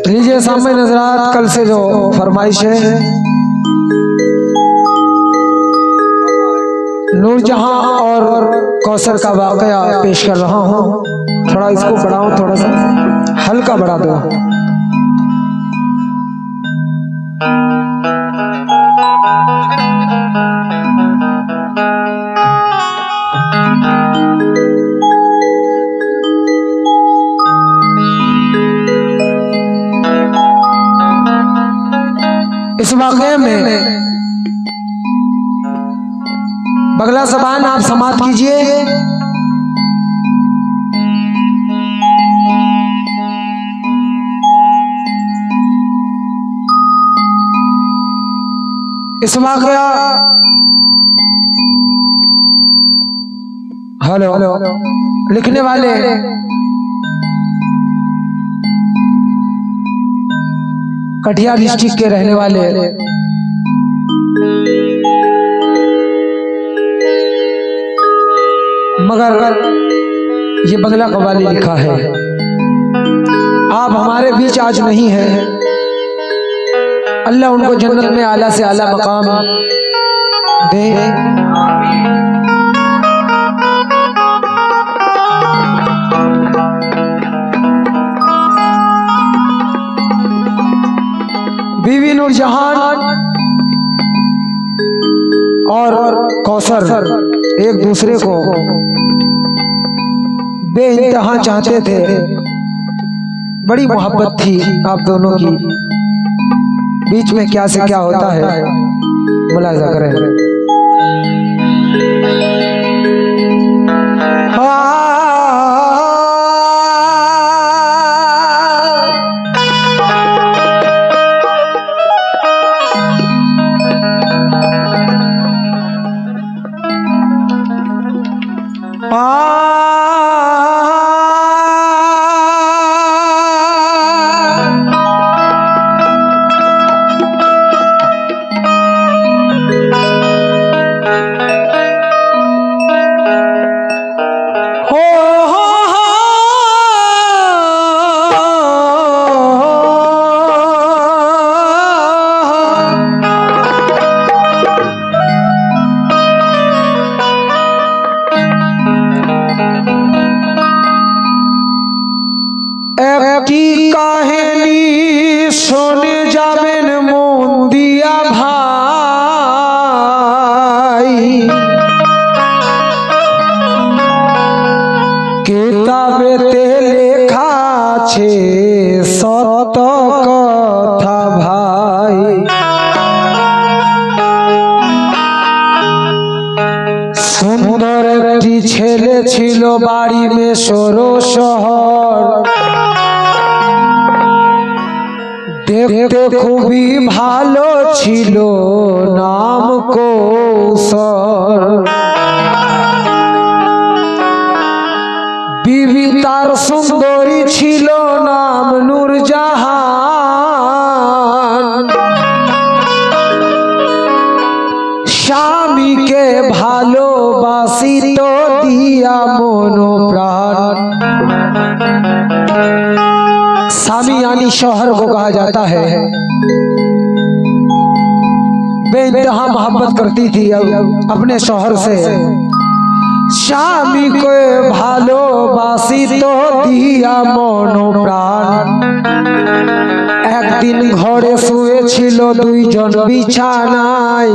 लीजिए सामने नजरात कल से जो फरमाइश है नूरजहां और कौसर का वाकया पेश कर रहा हूँ। थोड़ा इसको बढ़ाओ, थोड़ा सा हल्का बढ़ा दो। इस वाक़े में बगला ज़बान आप समाप्त कीजिए। इस वाक़या हेलो लिखने वाले कटिहार डिस्ट्रिक्ट के रहने वाले मगर ये बगला कव्वाली लिखा है। आप हमारे बीच आज नहीं है, अल्लाह उनको जन्नत में आला से आला मकाम दे। बीवी नूरजहां और कौसर एक दूसरे को बेइंतहा चाहते थे, बड़ी मोहब्बत थी आप दोनों की। बीच में क्या से क्या होता है मुलाजा करें। की कहानी सुन जावेन मन दिया भाई, किताबेते लेखा छे सत कथा भाई। सुंदर एकटी छेले छिलो बाड़ी में सरो शहर, देखते खूबी भालो छिलो नाम कौसर। बीवी तार सुंदरी छिलो नाम नूरजहां। स्वामी के भालोबासी तो दिया मनो प्राण। स्वामी यानी शौहर को कहा जाता है। बेइंतहा मोहब्बत करती थी अपने शौहर से। स्वामी को भालोबासी तो दिया मनो प्राण। एक दिन घरे शुए छिलो दुइजन बिछानाय,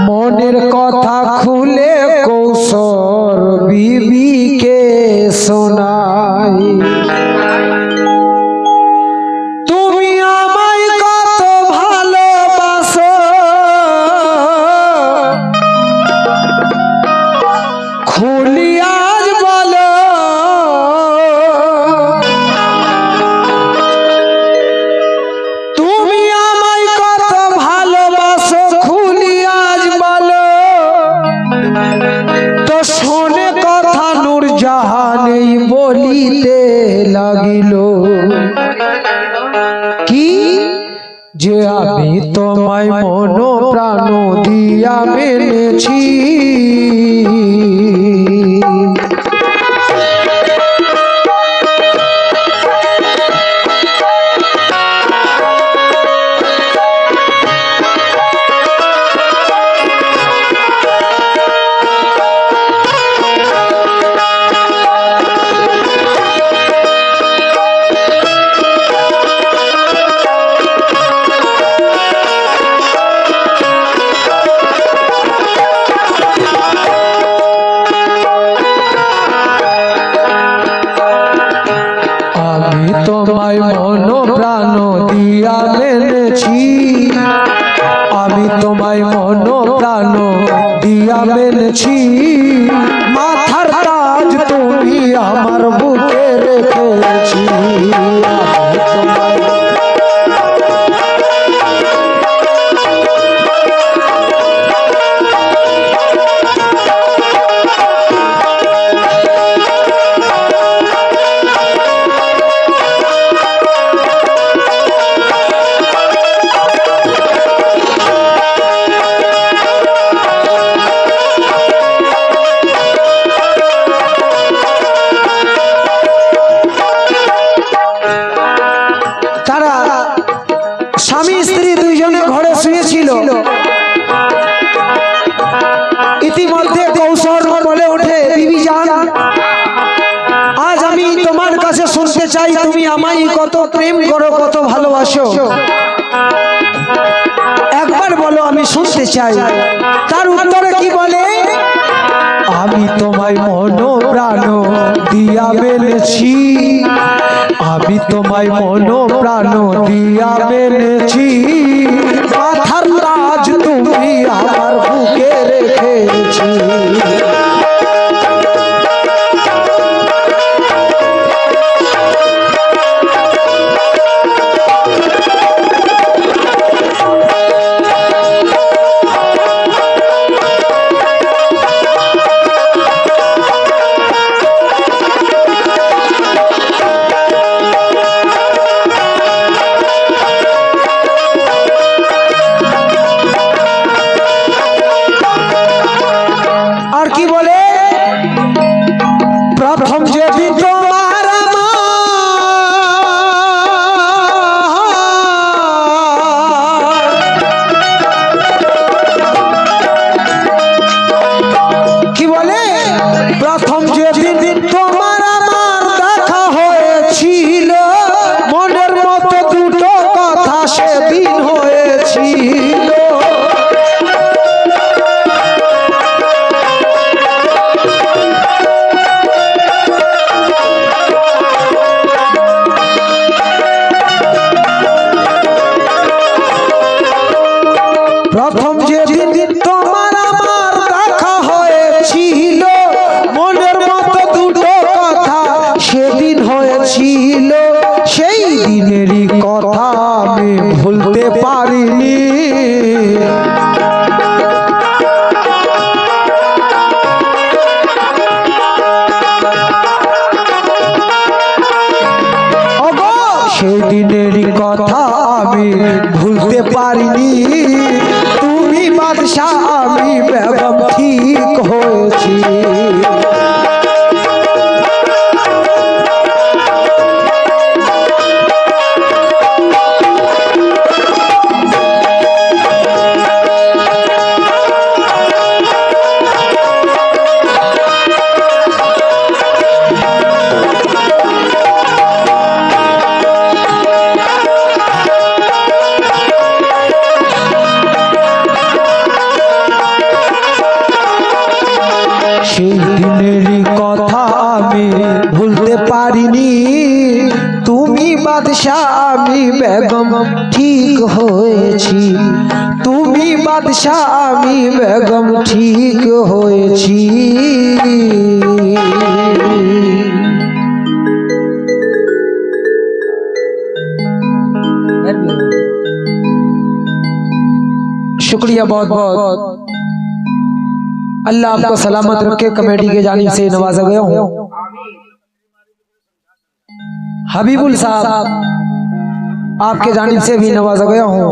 मनेर कथा खुले कौसर बीबी के शोनाय। যে আমি তোমায় মন প্রাণ দিয়া মেনেছি। তোমায় মন প্রাণ দিয়া মেনেছি, মাথার তাজ তুমি আমার বুকে রেখেছি। স্বামী স্ত্রী দুইজনে ঘরে শুয়েছিল। ইতিমধ্যে কৌশল বলে ওঠে, বিবি জান, আজ আমি তোমার কাছে শুনতে চাই তুমি আমায় কত প্রেম করো, কত ভালোবাসো, একবার বলো, আমি শুনতে চাই। তার উত্তরে কি বলে, আমি তোমায় মন প্রাণ দিয়া মেনেছি, আমি তোমায় মন প্রাণ দিয়া মেনেছি, মাথার তাজ তুমি আমার বুকে রেখেছি। প্রথম যেদিন তোমার কি বলে, প্রথম যেদিন তোমার আমার দেখা হয়েছিল, মনের মতো দুটো কথা সেদিন হয়েছিল। প্রথম যেদিন তোমার আমার দেখা হয়েছিল, মনের মতো দুটো কথা সেদিন হয়েছিল, সেই দিনেরই কথা আমি ভুলতে পারিনি। সেই দিনেরই কথা আমি ভুলতে পারিনি, তুমি বাদশা আমি বেগম ঠিক হয়েছি। সেই দিনেরই কথা আমি ভুলতে পারিনি, তুমি বাদশা আমি বেগম ঠিক হয়েছি, তুমি বাদশা আমি বেগম ঠিক হয়েছি। शुक्रिया बहुत बहुत, अल्लाह आपको सलामत रखे। कमेटी के जानिब से नवाजा गया हूँ। हबीबुल साहब आपके जानिब से भी नवाजा गया हूँ,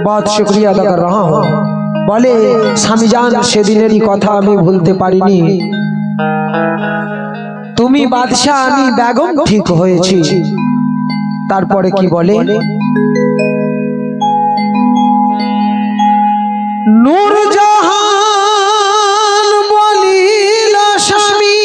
बहुत शुक्रिया अदा कर रहा हूँ। बोले स्वामी जान সেদিনেরই কথা আমি ভুলতে পারিনি, তুমি বাদশা আমি বেগম ঠিক হয়েছি। তারপরে কি বলে, নূরজাহান বলিল স্বামী,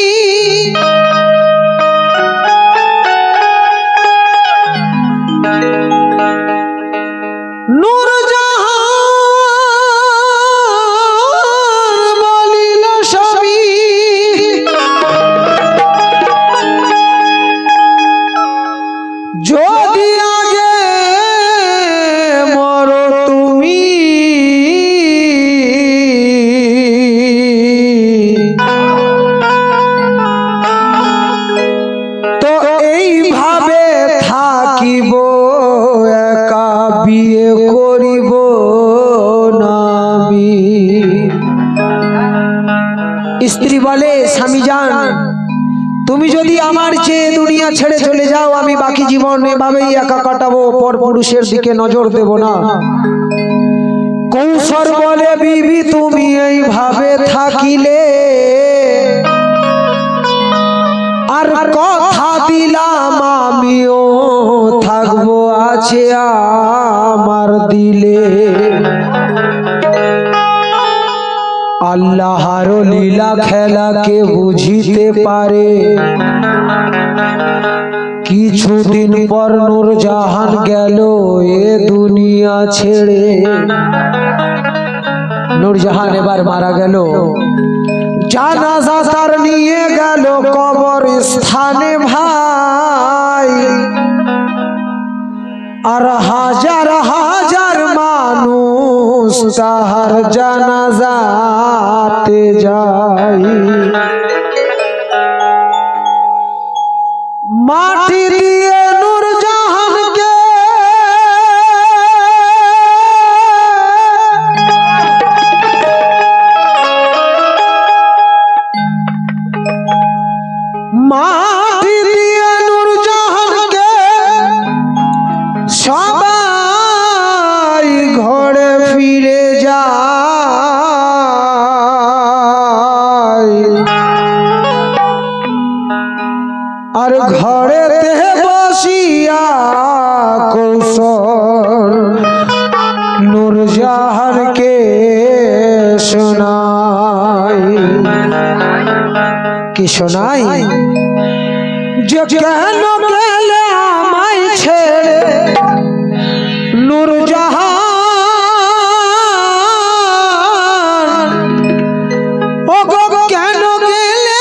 নূরজাহান বলিল স্বামী, যদি আগে মর বিয়ে করিব না আমি। স্ত্রী বলে স্বামী যান, তুমি যদি আমার চেয়ে দুনিয়া ছেড়ে চলে যাও, আমি বাকি জীবন এভাবেই একা কাটাবো, পর পুরুষের দিকে নজর দেব না। কৌশল বলে বিবি তুমি এইভাবে থাকিলে আর কথা দিলাম আমিও থাকবো আছে আমার দিলে। আল্লাহর লীলা খেলাকে বুঝিতে পারে, কিছুদিন পর নূরজাহান গেল এ দুনিয়া ছেড়ে। নূরজাহান এবার মারা গেল, জানাজা তার নিয়ে গেল কবর স্থানে ভাই, আর হাজার হাজার মানুষ তাহার জানাজাতে যায়। মাটি দিয়ে নূরজাহানকে মাটি দিয়ে নূরজাহানকে সবাই ঘরে ফিরে যায়, আর ঘরেতে বসিয়া কৌশল নূরজাহানকে শোনায়। কি শোনাই? যে কেন গেলে আমায় ছেড়ে নূরজাহান, ও গো কেন গেলে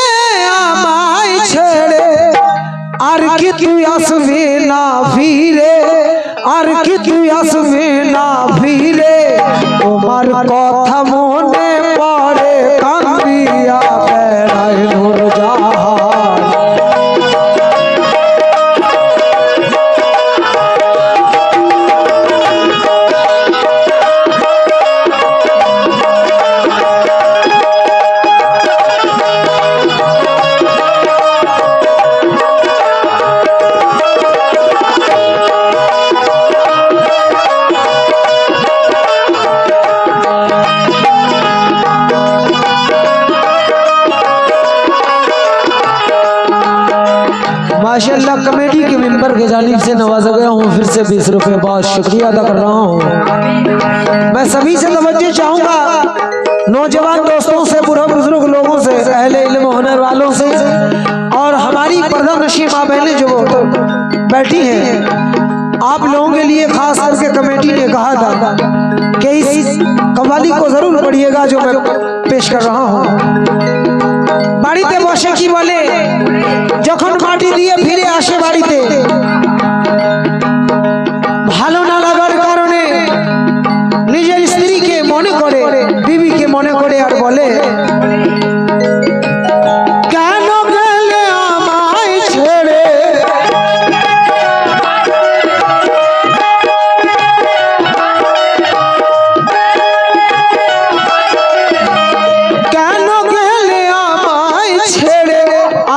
আমায় ছেড়ে, আর কি তুই আসবে না ফিরে, আর কি তুই আসবে না ফিরে। তোমার কথা মনে পড়ে কান্দিয়া বেড়ায় নূরজাহান। माशाअल्लाह कमेटी के मेंबर के जानिब से नवाजा गया हूँ, फिर से 20 रुपए बहुत शुक्रिया अदा कर रहा हूँ। मैं सभी से तवज्जो चाहूँगा, नौजवान दोस्तों से, बुढ़ा बुजुर्ग लोगों से, अहले इल्म हुनर वालों से, और हमारी पर्दा नशी माँ बहनें जो बैठी हैं, आप लोगों के लिए खास करके कमेटी ने कहा था कि इस कव्वाली को जरूर पढ़िएगा जो मैं पेश कर रहा हूँ। বাড়িতে বসে কি বলে, যখন মাটি দিয়ে ফিরে আসে বাড়িতে, ভালো না লাগার কারণে নিজের স্ত্রীকে মনে করে, বিবিকে মনে করে, আর বলে কেন গেলে আমায় ছেড়ে, কেন গেলে আমায় ছেড়ে,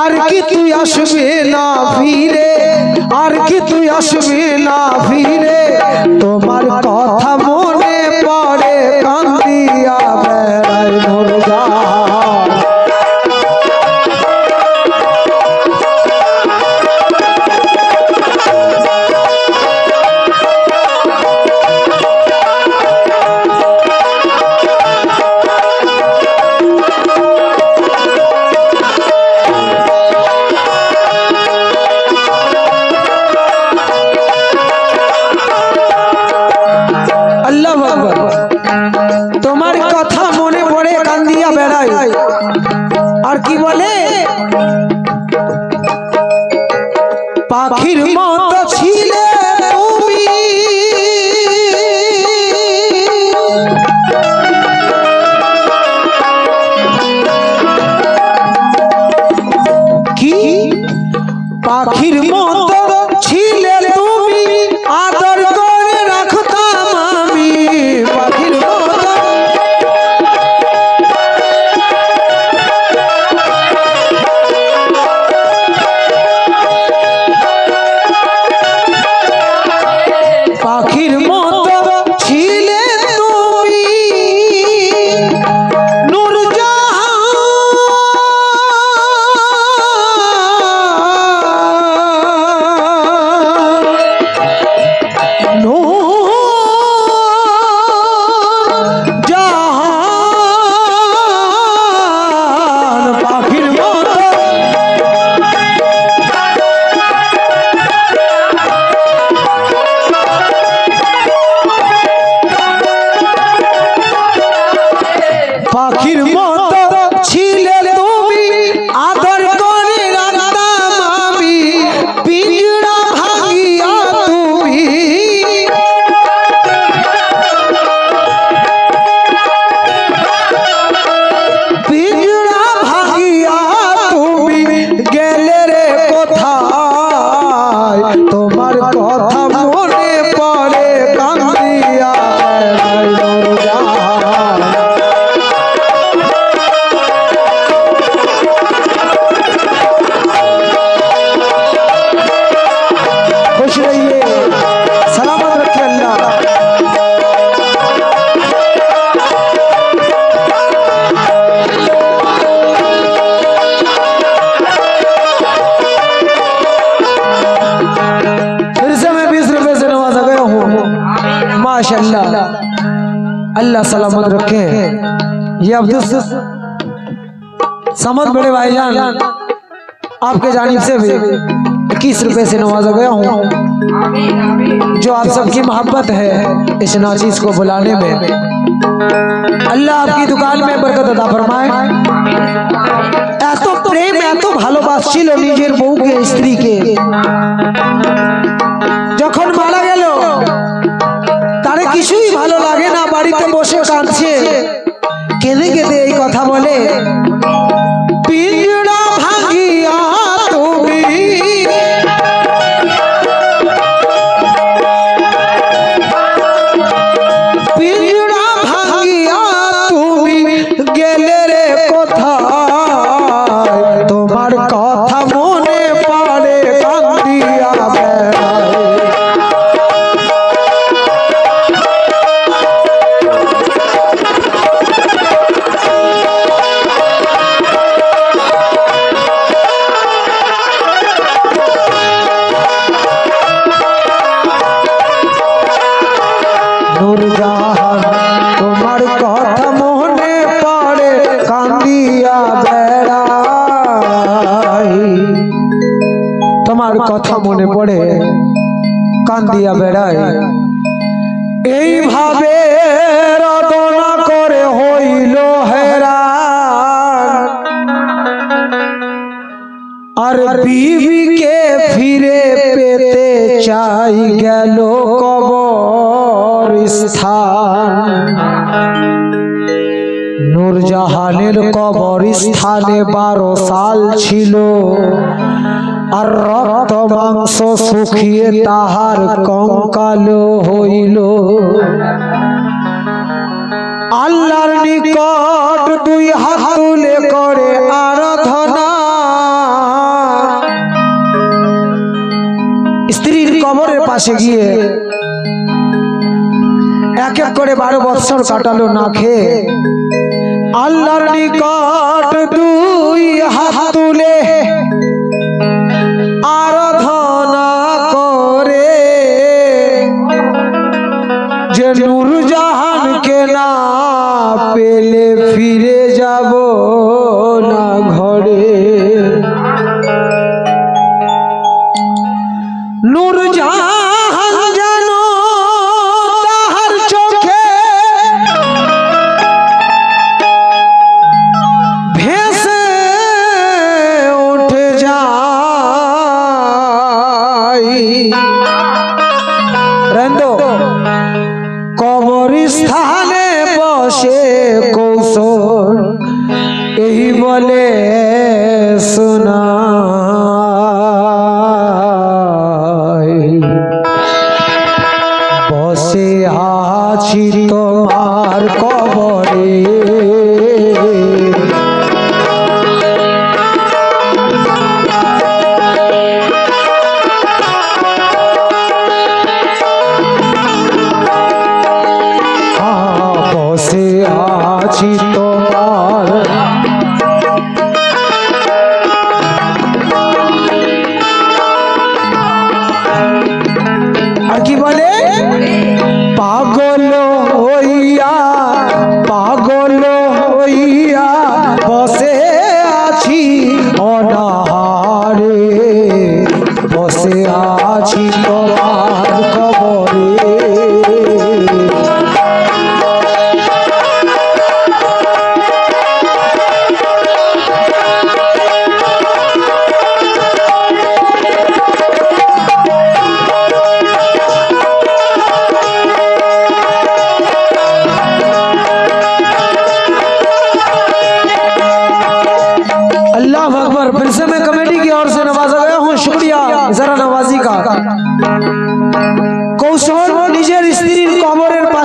আর কি তুই আসবে না ফিরে, আর কি তুই আসবে না ফিরে। তোমার কথা মনে পড়ে কান্দিয়া বেড়ায় নূরজাহান। তোমার কথা মনে পড়ে কান্দিয়া বেড়ায়, আর কি বলে, পাখির মতো ছিলে তুমি, কি পাখির মতো ছিলে তুমি, আদর করে রাখতা পাখির মতো ছিলে তুমি আদর করে রাখতাম আমি পিঞ্জরা ভাঙিয়া তুমি পিঞ্জরা ভাঙিয়া তুমি গেলে রে কোথায় তোমার কথা মনে পড়ে কান্দিয়া खुश रहिए सलामत रखे अल्लाह फिर से मैं 20 रुपए से नवाजा गया हूँ माशाअल्लाह अल्लाह सलामत रखे ये अब्दुल समद बड़े भाईजान आपके जानिब से भी 21 रुपए से नवाजा गया हूँ जो आप सबकी मोहब्बत है इस नाचीज को बुलाने में अल्लाह आपकी दुकान में बरकत अता फरमाए এত প্রেম এত ভালোবাসা ছিল নিজের বউকে স্ত্রীকে যখন মারা গেল তারে কিছুই ভালো লাগে না বাড়িতে বসে কাঁদছে কেঁদে কেঁদে এই কথা বলে পিঞ্জরা ভাঙিয়া তুমি পিঞ্জরা ভাঙিয়া তুমি গেলে রে কোথায় তোমার কথা মনে পড়ে কান্দিয়া বেড়ায় নূরজাহান তোমার কথা মনে পড়ে কান্দিয়া বেড়াই তোমার কথা মনে পড়ে কান্দিয়া বেড়াই এইভাবে রদনা করে হইল হেরান আর বিবিকে ফিরে পেতে চাই গেল কবরস্থান নূরজাহানের কবরস্থানে 12 সাল ছিল আর রক্ত মাংস শুকিয়ে তাহার কঙ্কাল হইল আল্লাহর নিকট 2 হাত তুলে করে আরাধনা স্ত্রীর কবরের পাশে গিয়ে এক এক করে 12 বছর কাটালো না খেয়ে আল্লাহর নিকট 2 হাত তুলে আরাধনা করে যে নূরজাহানকে না পেলে ফিরে যাব না ঘরে নূরজাহান জানো তাহার চোখে ভেসে উঠে যায় রন্দো কবরস্থানে বসে কৌশল এই বলে শোনা বসে আছি তোমার কবরে বসে আছি তোমার আর কি বলে পাগল হইয়া বসে আছি অনাহারে বসে আছি তোমার কবরে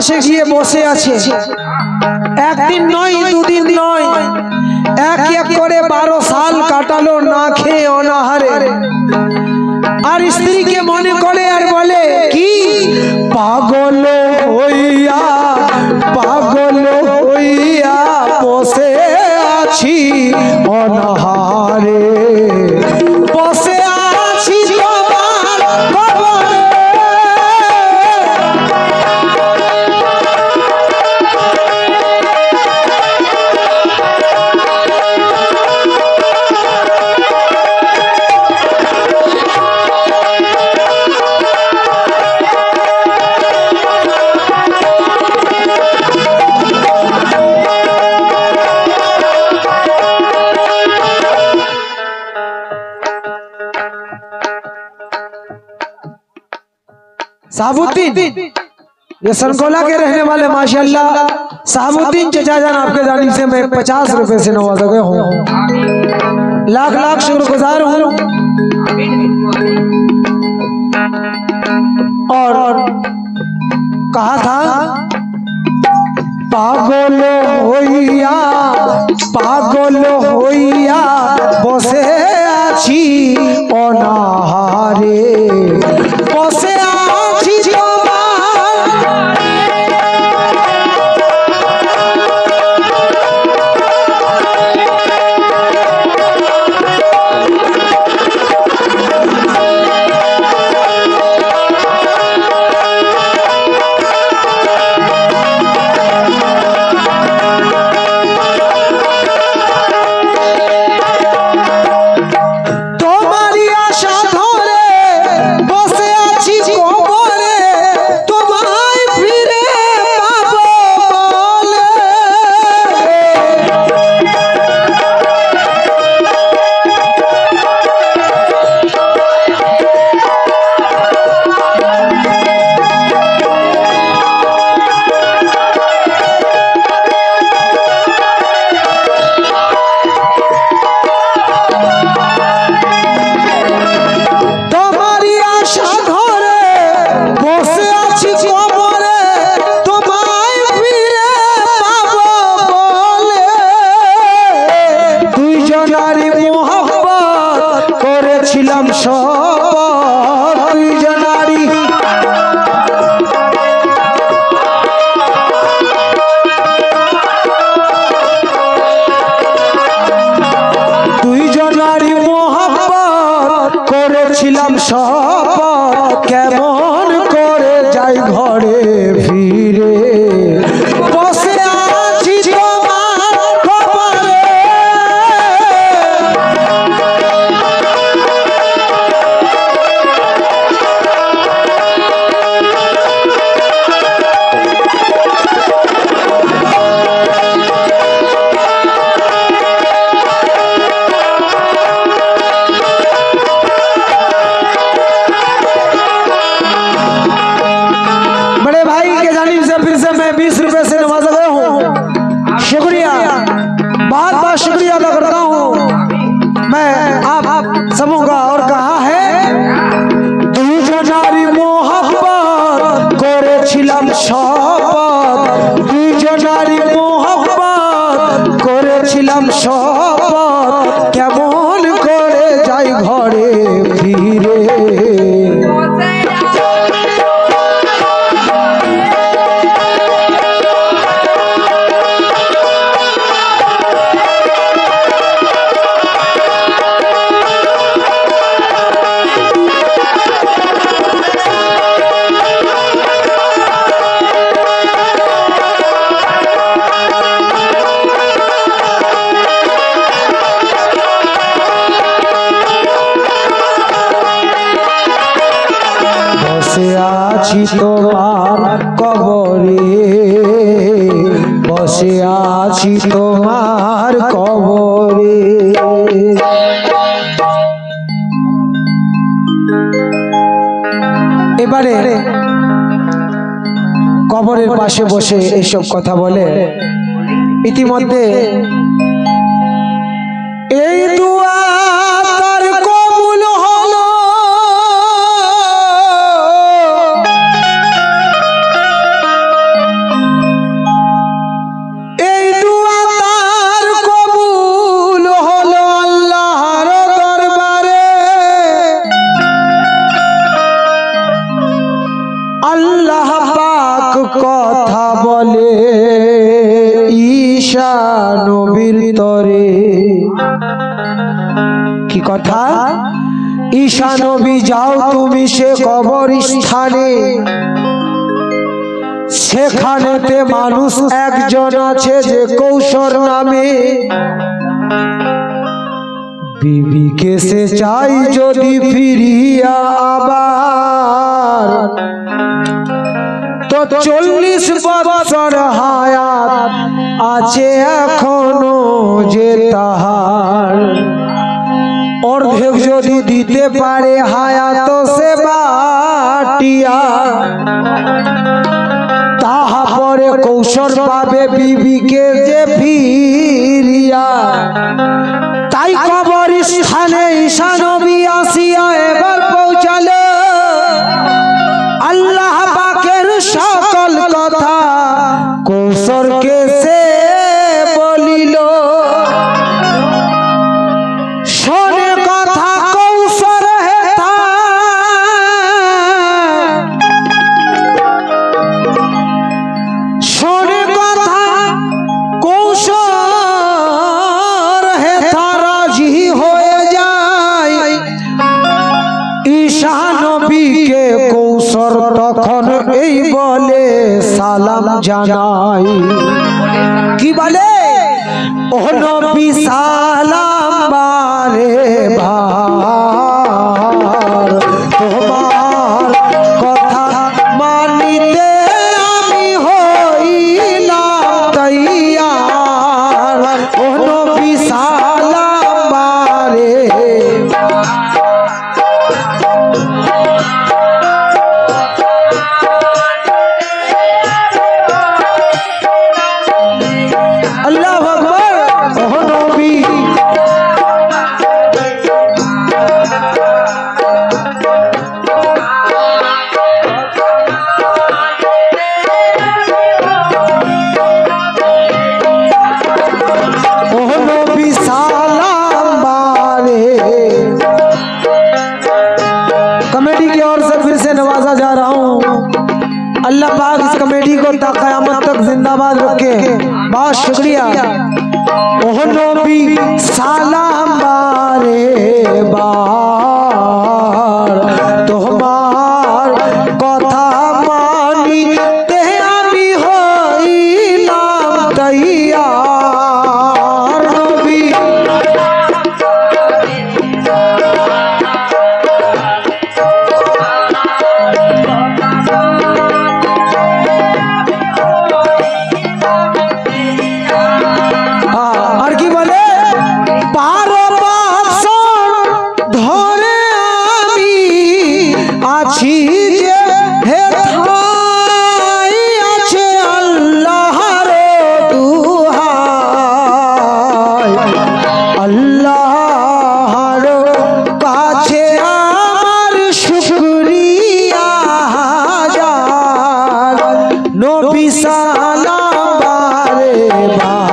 পাশে গিয়ে বসে আছে। একদিন নয়, দুদিন নয়, এক এক করে 12 সাল কাটালো না খেয়ে অনাহারে। আর স্ত্রীকে মনে করে আর বলে কি, পাগল হইয়া বসে আছি অনাহারে, বসে আছি তোমার কবরে। साबुद्दीन, ये सनकोला के रहने वाले माशाल्लाह साबुद्दीन चचा जान, आपके जानिब से मैं 50 रुपए से नवाजा गया हूँ। लाख लाख शुक्रगुजार हूँ। और कहा था, पागल होइया बसे आছি অনাহারে, বসে আছি করেছিলাম শপথ, কেমন করে যাই ঘরে ফিরে, বসে আছি তোমার কবরে। फिर से मैं 20 रुपए से नवाजा गया हूँ। शुक्रिया, बहुत बहुत शुक्रिया अदा करता हूँ मैं आप सबों का। और कहा है, দুজনারি মোহাব্বত করেছিলাম শপথ, দুজনারি মোহাব্বত করেছিলাম শপথ, কেমন করে যাই ঘরে ফিরে। বসে আছি তোমার কবরে, বসে আছি তোমার কবরে। এবারে কবরের পাশে বসে এইসব কথা বলে। ইতিমধ্যে এই দুয়া তার কবুল হলো, কথা বলে ঈশা নবীর তরে। কি কথা? ঈশা নবী যাও তুমি সে কবরস্থানে, সেখানেতে মানুষ একজন আছে যে কৌশর নামে। বিবিকে সে চাই যদি ফিরিয়া আবার, তো 40 বছর হায়াত আছে এখনো যে তাহার। অর্ধেক যদি দিতে পারে হায়াত সে বাটিয়া, তাহা পরে কৌশল পাবে বিবিকে যে ফিরিয়া। তাই কবরস্থানে ঈশা নবী আসিয়া এবার পৌঁছালো। আল্লাহ পাকের সকল কথা কৌশলকে সে বলিল। শোনে কথা কৌশল হেথা, শোনে কথা কৌশল হেথা রাজি হয়ে যায়। ঈশা নবীকে কৌশল তখন এই বলে সালাম জানাই। কি বলে? ও নবী সালাম বারে বার, তোমার কথা মানিতে আমি হইলাম তৈয়ার। ও নবী সালাম বারে। আল্লাহু আকবার। ও নবী सालाम बारे। कमेटी की ओर से फिर से नवाजा जा रहा हूँ। अल्लाह पाक इस कमेटी को ता क़यामत तक जिंदाबाद रखे। बहुत शुक्रिया। ओह नबी सालाम बारे बार, তোমার কথা মানিতে আমি হইলাম তৈয়ার। নবী আর কি বলে? 12 বছর ধরে আমি আছি যে হেথায় আছে আল্লাহর দুহাই। আল্লাহর কাছে আমার শুকরিয়া হাজার। নবী সালাম বারে বার।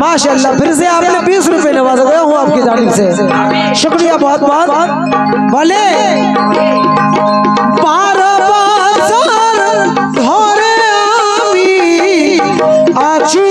माशाअल्लाह, फिर से आपने 20 रुपए नवाजा गया हूँ आपकी जानिब से। शुक्रिया बहुत बहुत। बोले 12 বছর ধরে আমি আছি